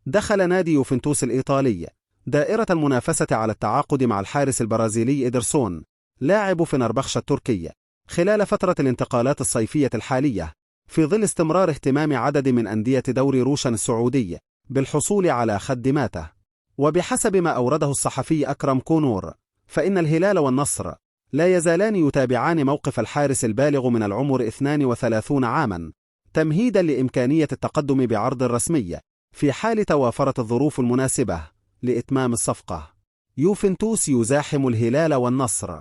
دخل نادي يوفنتوس الإيطالي دائرة المنافسة على التعاقد مع الحارس البرازيلي إيدرسون لاعب فنربخشة التركي خلال فترة الانتقالات الصيفية الحالية، في ظل استمرار اهتمام عدد من أندية دوري روشن السعودي بالحصول على خدماته. وبحسب ما أورده الصحفي أكرم كونور، فإن الهلال والنصر لا يزالان يتابعان موقف الحارس البالغ من العمر 32 عاما تمهيدا لإمكانية التقدم بعرض رسمي في حال توافرت الظروف المناسبة لإتمام الصفقة. يوفنتوس يزاحم الهلال والنصر.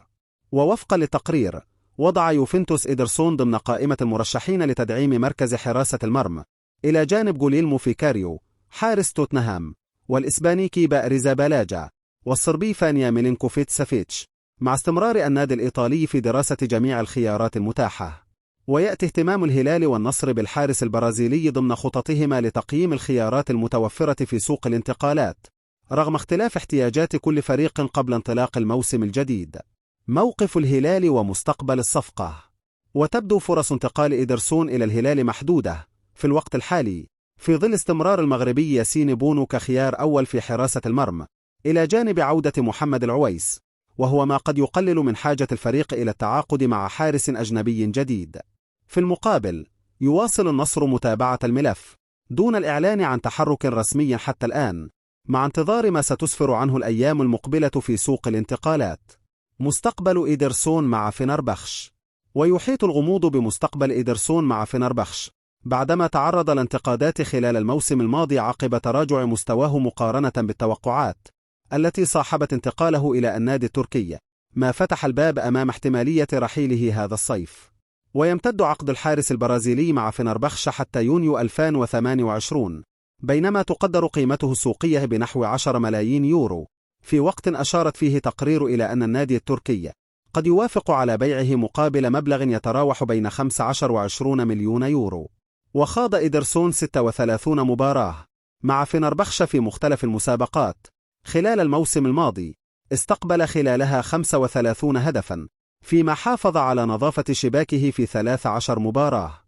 ووفقا للتقرير، وضع يوفنتوس إيدرسون ضمن قائمة المرشحين لتدعيم مركز حراسة المرمى إلى جانب جوليلمو فيكاريو حارس توتنهام، والإسباني كيبا أريزابالاجا، والصربي فانيا ميلينكوفيتش سافيتش، مع استمرار النادي الإيطالي في دراسة جميع الخيارات المتاحة. ويأتي اهتمام الهلال والنصر بالحارس البرازيلي ضمن خططهما لتقييم الخيارات المتوفرة في سوق الانتقالات، رغم اختلاف احتياجات كل فريق قبل انطلاق الموسم الجديد. موقف الهلال ومستقبل الصفقة. وتبدو فرص انتقال إيدرسون إلى الهلال محدودة في الوقت الحالي، في ظل استمرار المغربي ياسين بونو كخيار أول في حراسة المرمى، إلى جانب عودة محمد العويس، وهو ما قد يقلل من حاجة الفريق إلى التعاقد مع حارس أجنبي جديد. في المقابل، يواصل النصر متابعة الملف دون الإعلان عن تحرك رسمي حتى الآن، مع انتظار ما ستسفر عنه الأيام المقبلة في سوق الانتقالات. مستقبل إيدرسون مع فنربخش. ويحيط الغموض بمستقبل إيدرسون مع فنربخش بعدما تعرض لانتقادات خلال الموسم الماضي عقب تراجع مستواه مقارنة بالتوقعات التي صاحبت انتقاله إلى النادي التركي، ما فتح الباب أمام احتمالية رحيله هذا الصيف. ويمتد عقد الحارس البرازيلي مع فنربخش حتى يونيو 2028، بينما تقدر قيمته السوقية بنحو 10 ملايين يورو، في وقت أشارت فيه تقرير إلى أن النادي التركي قد يوافق على بيعه مقابل مبلغ يتراوح بين 15 و20 مليون يورو. وخاض إيدرسون 36 مباراة مع فنربخش في مختلف المسابقات خلال الموسم الماضي، استقبل خلالها 35 هدفا، فيما حافظ على نظافة شباكه في 13 مباراة.